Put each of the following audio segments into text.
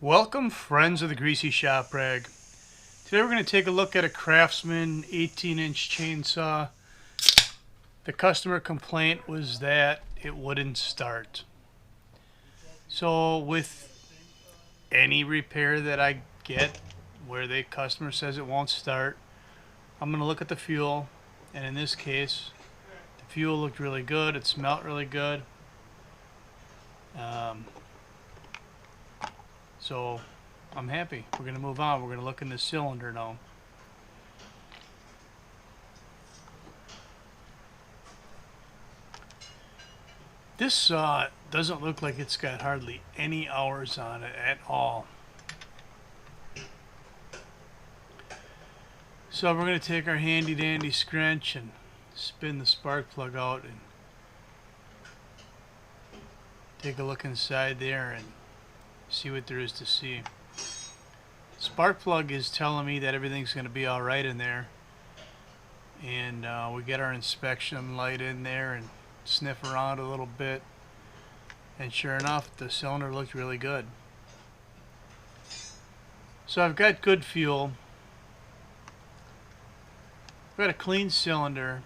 Welcome, friends of the Greasy Shop Rag. Today we're going to take a look at a Craftsman 18-inch chainsaw. The customer complaint was that it wouldn't start. So with any repair that I get where the customer says it won't start, I'm going to look at the fuel, and in this case the fuel looked really good, it smelled really good. So I'm happy. We're going to move on. We're going to look in the cylinder now. This saw doesn't look like it's got hardly any hours on it at all. So we're going to take our handy dandy scrunch and spin the spark plug out and take a look inside there and see what there is to see. Spark plug is telling me that everything's going to be alright in there, and we get our inspection light in there and sniff around a little bit, and sure enough the cylinder looked really good. So I've got good fuel, I've got a clean cylinder.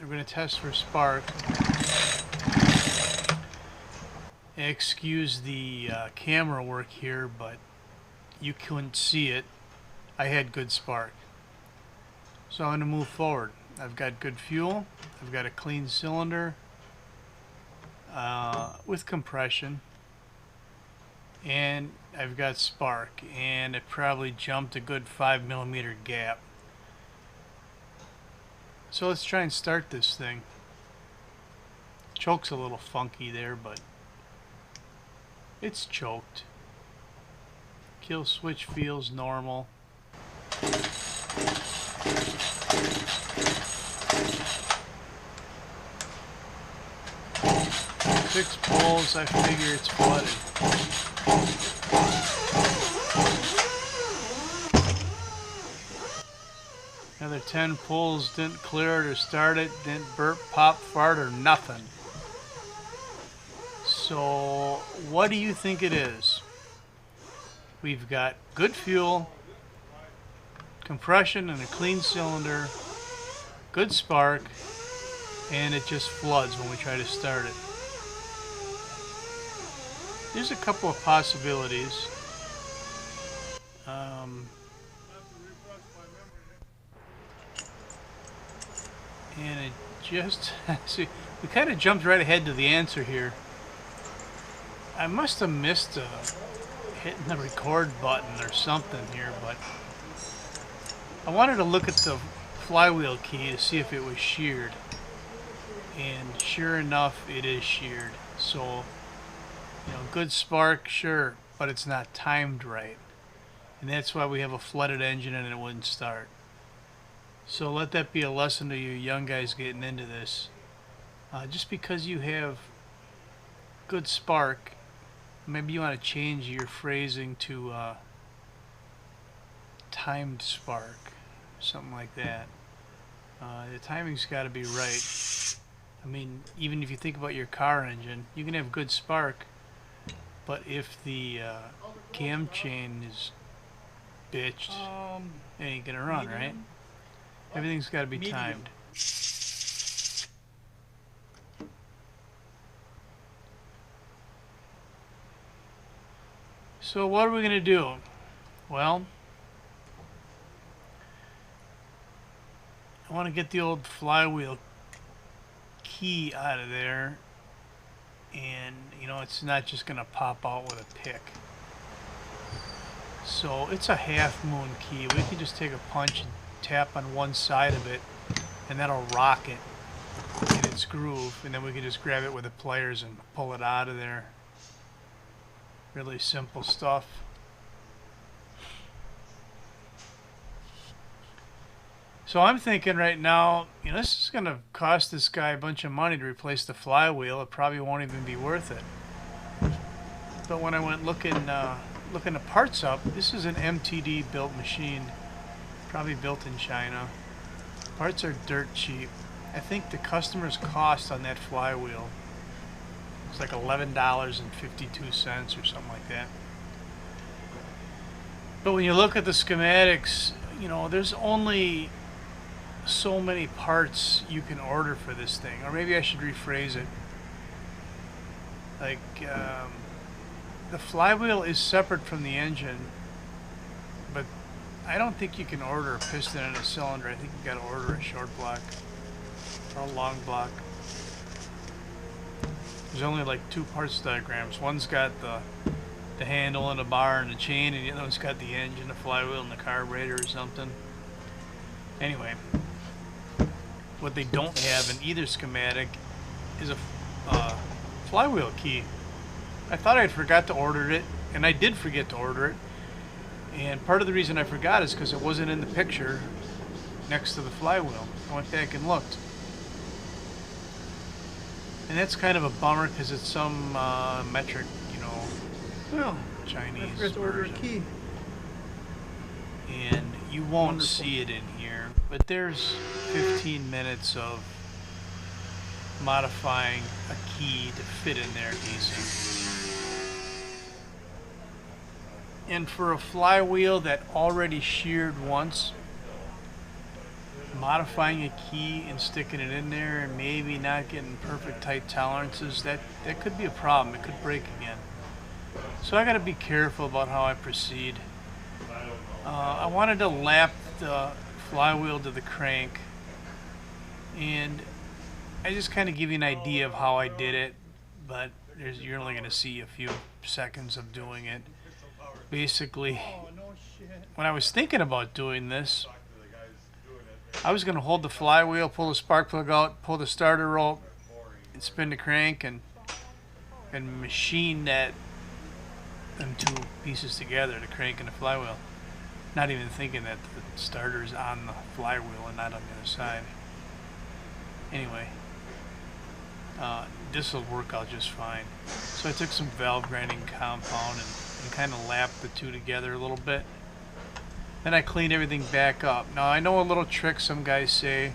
We're going to test for spark. Excuse the camera work here, but you couldn't see it. I had good spark. So I'm going to move forward. I've got good fuel. I've got a clean cylinder with compression. And I've got spark. And it probably jumped a good 5mm gap. So let's try and start this thing. Choke's a little funky there, but it's choked. Kill switch feels normal. 6 pulls, I figure it's flooded. Another 10 pulls, didn't clear it or start it, didn't burp, pop, fart, or nothing. So what do you think it is? We've got good fuel, compression and a clean cylinder, good spark, and it just floods when we try to start it. There's a couple of possibilities. And it just, see, we kind of jumped right ahead to the answer here. I must have missed hitting the record button or something here, but I wanted to look at the flywheel key to see if it was sheared, and sure enough it is sheared. So, you know, good spark, sure, but it's not timed right, and that's why we have a flooded engine and it wouldn't start. So let that be a lesson to you young guys getting into this. Just because you have good spark, maybe you want to change your phrasing to timed spark, something like that. The timing's got to be right. I mean, even if you think about your car engine, you can have good spark, but if the cam chain is bitched, it ain't gonna run, right? Everything's got to be timed. So what are we going to do? Well, I want to get the old flywheel key out of there, and you know, it's not just going to pop out with a pick. So it's a half moon key. We can just take a punch and tap on one side of it, and that'll rock it in its groove, and then we can just grab it with the pliers and pull it out of there. Really simple stuff. So I'm thinking right now, you know, this is going to cost this guy a bunch of money to replace the flywheel. It probably won't even be worth it. But when I went looking the parts up, this is an MTD built machine, probably built in China. Parts are dirt cheap. I think the customer's cost on that flywheel It's like $11.52 or something like that. But when you look at the schematics, you know, there's only so many parts you can order for this thing. Or maybe I should rephrase it. Like, the flywheel is separate from the engine, but I don't think you can order a piston and a cylinder. I think you got to order a short block or a long block. There's only like two parts diagrams. One's got the handle and the bar and the chain, and the other one's got the engine, the flywheel, and the carburetor or something. Anyway, what they don't have in either schematic is a flywheel key. I thought I'd forgot to order it, and I did forget to order it. And part of the reason I forgot is because it wasn't in the picture next to the flywheel. I went back and looked. And that's kind of a bummer because it's some metric, you know, well, Chinese I forgot to order a version. key. And you won't Wonderful. see it in here, but there's 15 minutes of modifying a key to fit in there decent. And for a flywheel that already sheared once, modifying a key and sticking it in there and maybe not getting perfect tight tolerances, that could be a problem. It could break again. So I got to be careful about how I proceed. I wanted to lap the flywheel to the crank, and I just kind of give you an idea of how I did it, but you're only going to see a few seconds of doing it. Basically, when I was thinking about doing this, I was going to hold the flywheel, pull the spark plug out, pull the starter rope, and spin the crank, and machine them two pieces together, the crank and the flywheel. Not even thinking that the starter's on the flywheel and not on the other side. Anyway, this will work out just fine. So I took some valve grinding compound and kind of lapped the two together a little bit. Then I cleaned everything back up. Now I know a little trick some guys say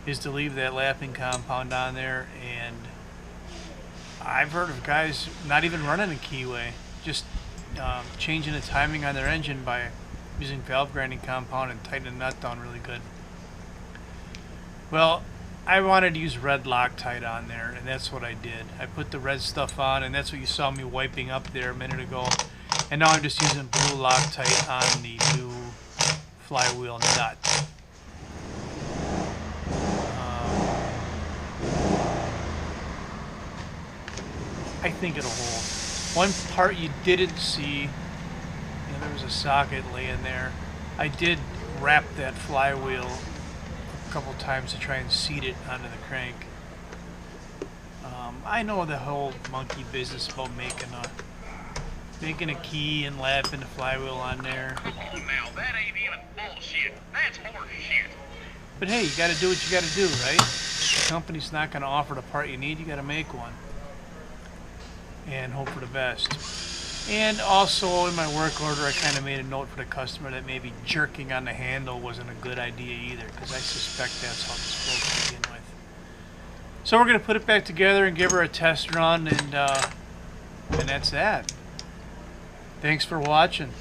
is to leave that lapping compound on there, and I've heard of guys not even running a keyway, just changing the timing on their engine by using valve grinding compound and tightening the nut down really good. Well, I wanted to use red Loctite on there, and that's what I did. I put the red stuff on, and that's what you saw me wiping up there a minute ago. And now I'm just using blue Loctite on the new flywheel nut. I think it'll hold. One part you didn't see, there was a socket laying there. I did wrap that flywheel a couple times to try and seat it onto the crank. I know the whole monkey business about making a key and lapping the flywheel on there. Come on now, that ain't even bullshit. That's horse shit. But hey, you got to do what you got to do, right? The company's not going to offer the part you need. You got to make one and hope for the best. And also in my work order, I kind of made a note for the customer that maybe jerking on the handle wasn't a good idea either, because I suspect that's how this broke to begin with. So we're going to put it back together and give her a test run, and that's that. Thanks for watching.